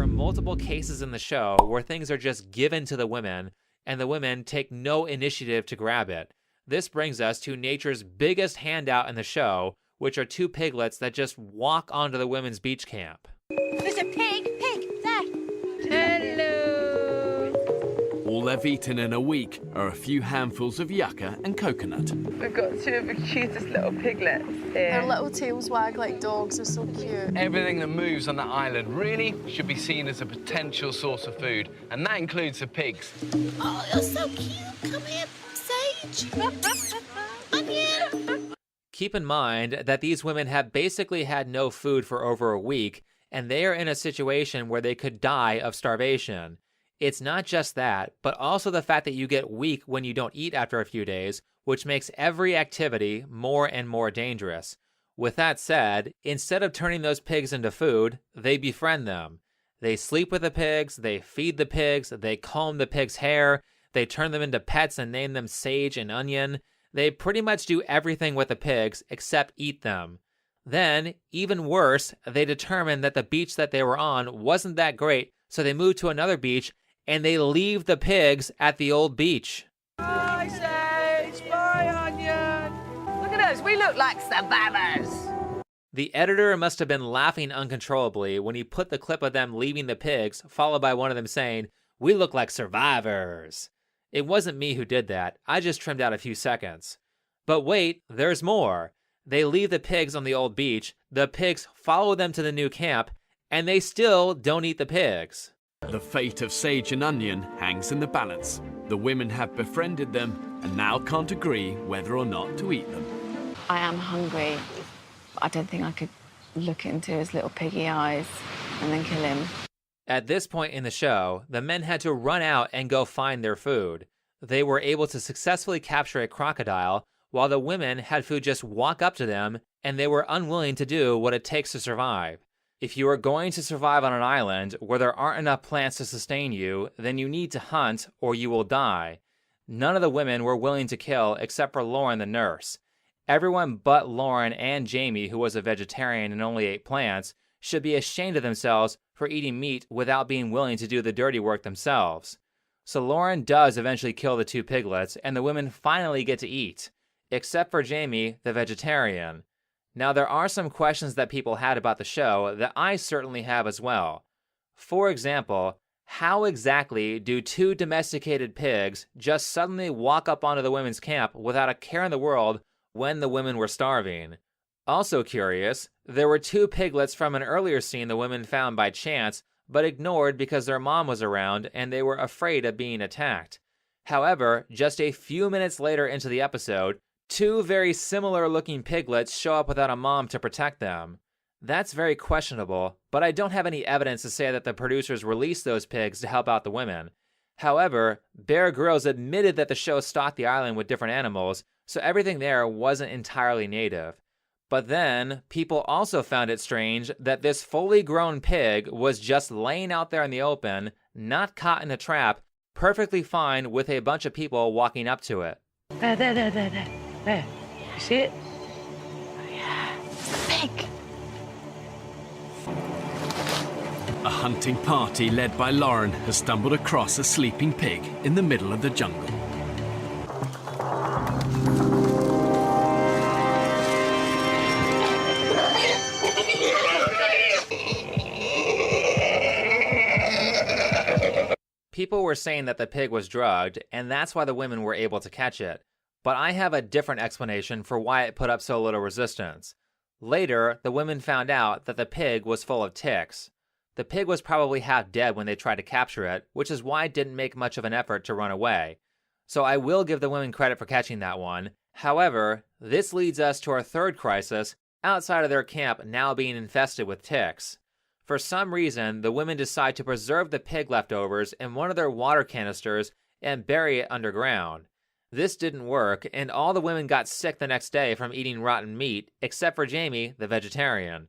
multiple cases in the show where things are just given to the women, and the women take no initiative to grab it. This brings us to nature's biggest handout in the show, which are two piglets that just walk onto the women's beach camp. There's a pig, there. Hello. All they've eaten in a week are a few handfuls of yucca and coconut. We've got two of the cutest little piglets here. Their little tails wag like dogs, they're so cute. Everything that moves on that island really should be seen as a potential source of food, and that includes the pigs. Oh, you're so cute. Come here, Sage. Onion. Keep in mind that these women have basically had no food for over a week, and they are in a situation where they could die of starvation. It's not just that, but also the fact that you get weak when you don't eat after a few days, which makes every activity more and more dangerous. With that said, instead of turning those pigs into food, they befriend them. They sleep with the pigs, they feed the pigs, they comb the pigs' hair, they turn them into pets and name them Sage and Onion. They pretty much do everything with the pigs except eat them. Then, even worse, they determine that the beach that they were on wasn't that great, so they move to another beach and they leave the pigs at the old beach. Bye, Sage. Bye, Onion. Look at us. We look like survivors. The editor must have been laughing uncontrollably when he put the clip of them leaving the pigs, followed by one of them saying, "We look like survivors." It wasn't me who did that. I just trimmed out a few seconds. But wait, there's more. They leave the pigs on the old beach, the pigs follow them to the new camp, and they still don't eat the pigs. The fate of Sage and Onion hangs in the balance. The women have befriended them and now can't agree whether or not to eat them. I am hungry. I don't think I could look into his little piggy eyes and then kill him. At this point in the show, the men had to run out and go find their food. They were able to successfully capture a crocodile, while the women had food just walk up to them, and they were unwilling to do what it takes to survive. If you are going to survive on an island where there aren't enough plants to sustain you, then you need to hunt or you will die. None of the women were willing to kill except for Lauren the nurse. Everyone but Lauren and Jamie, who was a vegetarian and only ate plants, should be ashamed of themselves for eating meat without being willing to do the dirty work themselves. So Lauren does eventually kill the two piglets, and the women finally get to eat, except for Jamie, the vegetarian. Now, there are some questions that people had about the show that I certainly have as well. For example, how exactly do two domesticated pigs just suddenly walk up onto the women's camp without a care in the world when the women were starving? Also curious, there were two piglets from an earlier scene the women found by chance, but ignored because their mom was around and they were afraid of being attacked. However, just a few minutes later into the episode, two very similar looking piglets show up without a mom to protect them. That's very questionable, but I don't have any evidence to say that the producers released those pigs to help out the women. However, Bear Grylls admitted that the show stocked the island with different animals, so everything there wasn't entirely native. But then, people also found it strange that this fully grown pig was just laying out there in the open, not caught in a trap, perfectly fine with a bunch of people walking up to it. There. You see it? Oh, yeah. It's the pig. A hunting party led by Lauren has stumbled across a sleeping pig in the middle of the jungle. People were saying that the pig was drugged, and that's why the women were able to catch it. But I have a different explanation for why it put up so little resistance. Later, the women found out that the pig was full of ticks. The pig was probably half dead when they tried to capture it, which is why it didn't make much of an effort to run away. So I will give the women credit for catching that one. However, this leads us to our third crisis, outside of their camp now being infested with ticks. For some reason, the women decide to preserve the pig leftovers in one of their water canisters and bury it underground. This didn't work, and all the women got sick the next day from eating rotten meat, except for Jamie, the vegetarian.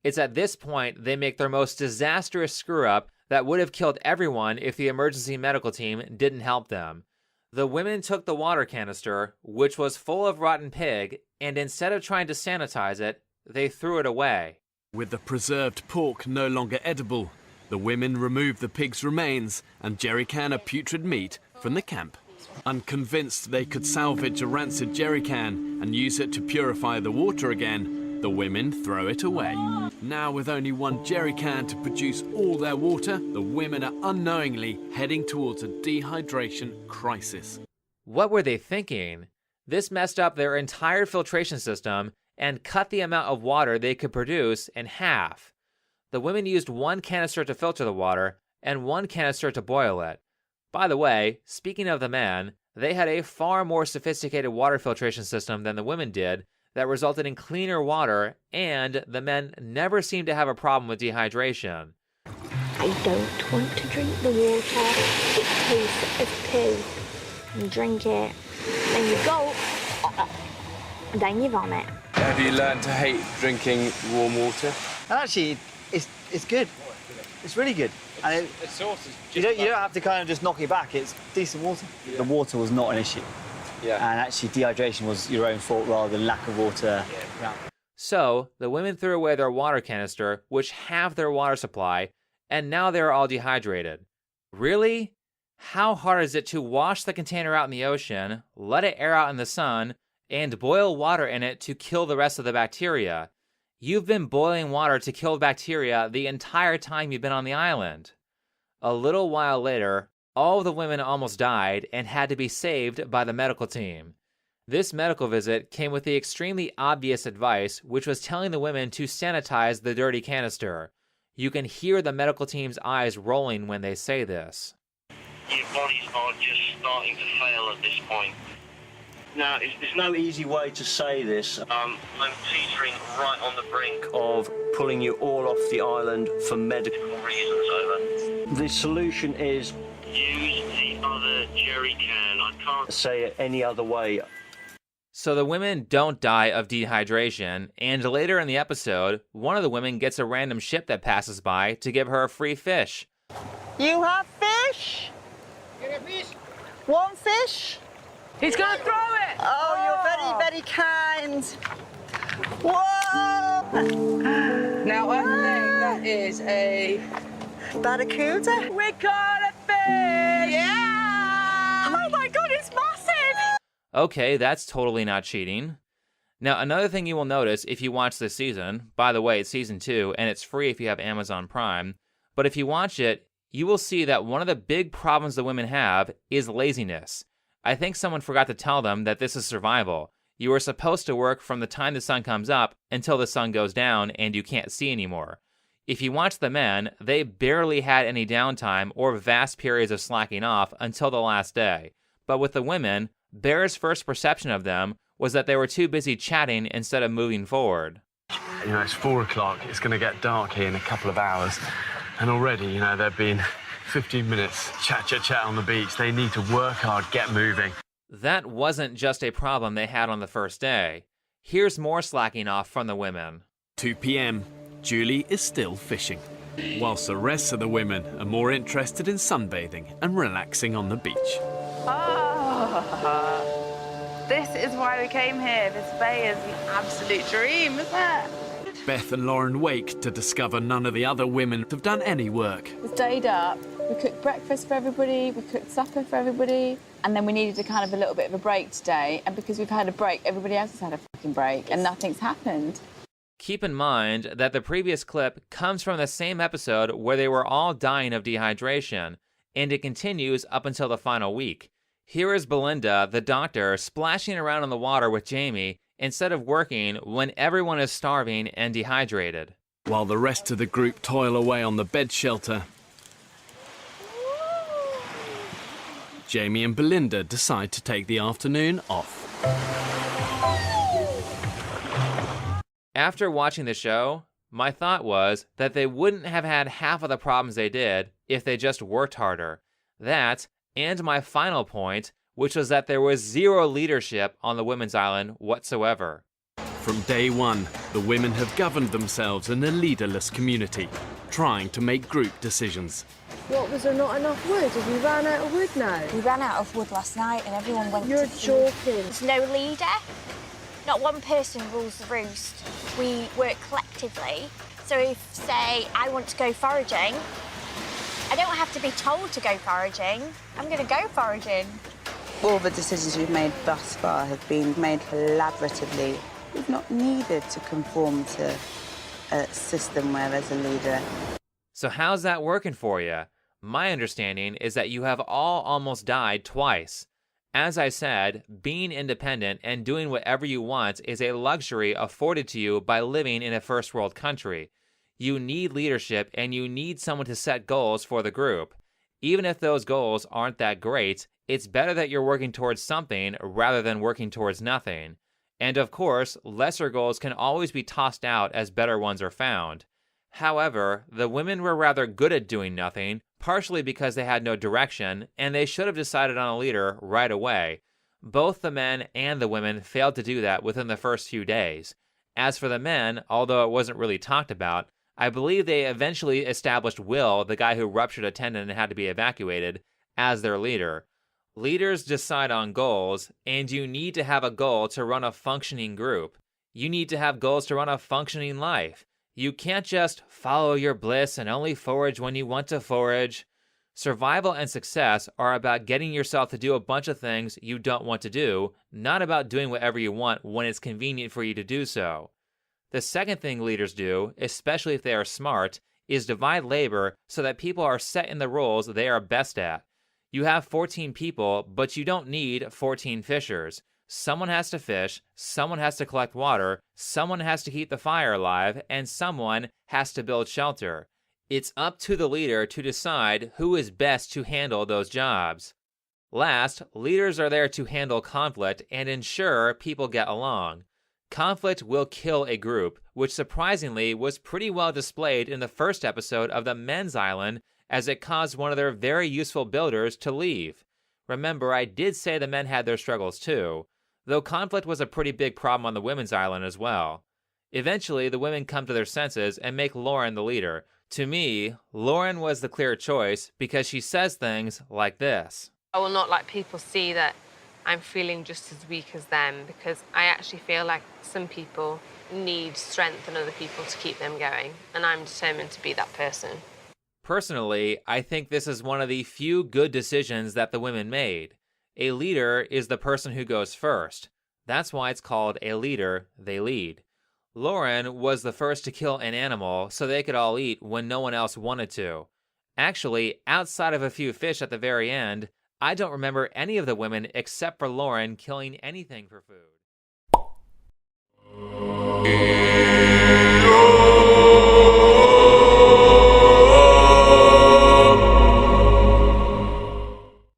It's at this point they make their most disastrous screw-up that would have killed everyone if the emergency medical team didn't help them. The women took the water canister, which was full of rotten pig, and instead of trying to sanitize it, they threw it away. With the preserved pork no longer edible, The women remove the pig's remains and jerrycan of putrid meat from the camp. Unconvinced they could salvage a rancid jerrycan and use it to purify the water again, the women throw it away. Now, with only one jerrycan to produce all their water, the women are unknowingly heading towards a dehydration crisis. What were they thinking? This messed up their entire filtration system and cut the amount of water they could produce in half. The women used one canister to filter the water and one canister to boil it. By the way, speaking of the men, they had a far more sophisticated water filtration system than the women did that resulted in cleaner water, and the men never seemed to have a problem with dehydration. I don't want to drink the water. It tastes of poo. You drink it, then you go, and then you vomit. Have you learned to hate drinking warm water? Actually, it's good. It's really good. And you don't have to kind of just knock it back. It's decent water. Yeah. The water was not an issue. Yeah. And actually, dehydration was your own fault rather than lack of water. Yeah. So, the women threw away their water canister, which halved their water supply, and now they're all dehydrated. Really? How hard is it to wash the container out in the ocean, let it air out in the sun, and boil water in it to kill the rest of the bacteria? You've been boiling water to kill bacteria the entire time you've been on the island. A little while later, all of the women almost died and had to be saved by the medical team. This medical visit came with the extremely obvious advice, which was telling the women to sanitize the dirty canister. You can hear the medical team's eyes rolling when they say this. Your bodies are just starting to fail at this point. Now, there's no easy way to say this. I'm teetering right on the brink Of pulling you all off the island for medical reasons, over. The solution is Use the other jerry can. I can't say it any other way. So the women don't die of dehydration, and later in the episode, one of the women gets a random ship that passes by to give her a free fish. You have fish? Get a fish? One fish? He's going to throw it! Oh, you're very, very kind. Whoa! Now, I think that is a barracuda. We caught a fish! Yeah! Oh my God, it's massive! Okay, that's totally not cheating. Now, another thing you will notice if you watch this season, by the way, it's season 2, and it's free if you have Amazon Prime, but if you watch it, you will see that one of the big problems the women have is laziness. I think someone forgot to tell them that this is survival. You are supposed to work from the time the sun comes up until the sun goes down and you can't see anymore. If you watch the men, they barely had any downtime or vast periods of slacking off until the last day. But with the women, Bear's first perception of them was that they were too busy chatting instead of moving forward. You know, it's 4 o'clock. It's going to get dark here in a couple of hours. And already, you know, they've been 15 minutes, chat on the beach. They need to work hard, get moving. That wasn't just a problem they had on the first day. Here's more slacking off from the women. 2 p.m. Julie is still fishing, whilst the rest of the women are more interested in sunbathing and relaxing on the beach. This is why we came here. This bay is the absolute dream, isn't it? Beth and Lauren wake to discover none of the other women have done any work. We stayed up, we cooked breakfast for everybody, we cooked supper for everybody, and then we needed a kind of a little bit of a break today, and because we've had a break, everybody else has had a fucking break, and nothing's happened. Keep in mind that the previous clip comes from the same episode where they were all dying of dehydration, and it continues up until the final week. Here is Belinda, the doctor, splashing around in the water with Jamie instead of working when everyone is starving and dehydrated. While the rest of the group toil away on the bed shelter, Jamie and Belinda decide to take the afternoon off. After watching the show, my thought was that they wouldn't have had half of the problems they did if they just worked harder. That, and my final point, which was that there was zero leadership on the women's island whatsoever. From day one, the women have governed themselves in a leaderless community, trying to make group decisions. What, was there not enough wood? Have you ran out of wood now? We ran out of wood last night and everyone went You're to joking. There's no leader. Not one person rules the roost. We work collectively. So if, say, I want to go foraging, I don't have to be told to go foraging. I'm going to go foraging. All the decisions we've made thus far have been made collaboratively. We've not needed to conform to a system where there's a leader. So how's that working for you? My understanding is that you have all almost died twice. As I said, being independent and doing whatever you want is a luxury afforded to you by living in a first world country. You need leadership and you need someone to set goals for the group. Even if those goals aren't that great, it's better that you're working towards something rather than working towards nothing. And of course, lesser goals can always be tossed out as better ones are found. However, the women were rather good at doing nothing, partially because they had no direction, and they should have decided on a leader right away. Both the men and the women failed to do that within the first few days. As for the men, although it wasn't really talked about, I believe they eventually established Will, the guy who ruptured a tendon and had to be evacuated, as their leader. Leaders decide on goals, and you need to have a goal to run a functioning group. You need to have goals to run a functioning life. You can't just follow your bliss and only forage when you want to forage. Survival and success are about getting yourself to do a bunch of things you don't want to do, not about doing whatever you want when it's convenient for you to do so. The second thing leaders do, especially if they are smart, is divide labor so that people are set in the roles they are best at. You have 14 people, but you don't need 14 fishers. Someone has to fish, someone has to collect water, someone has to keep the fire alive, and someone has to build shelter. It's up to the leader to decide who is best to handle those jobs. Last, leaders are there to handle conflict and ensure people get along. Conflict will kill a group, which surprisingly was pretty well displayed in the first episode of The Men's Island, as it caused one of their very useful builders to leave. Remember, I did say the men had their struggles too, though conflict was a pretty big problem on the women's island as well. Eventually, the women come to their senses and make Lauren the leader. To me, Lauren was the clear choice because she says things like this. I will not let people see that I'm feeling just as weak as them, because I actually feel like some people need strength in other people to keep them going, and I'm determined to be that person. Personally, I think this is one of the few good decisions that the women made. A leader is the person who goes first. That's why it's called a leader, they lead. Lauren was the first to kill an animal so they could all eat when no one else wanted to. Actually, outside of a few fish at the very end, I don't remember any of the women except for Lauren killing anything for food.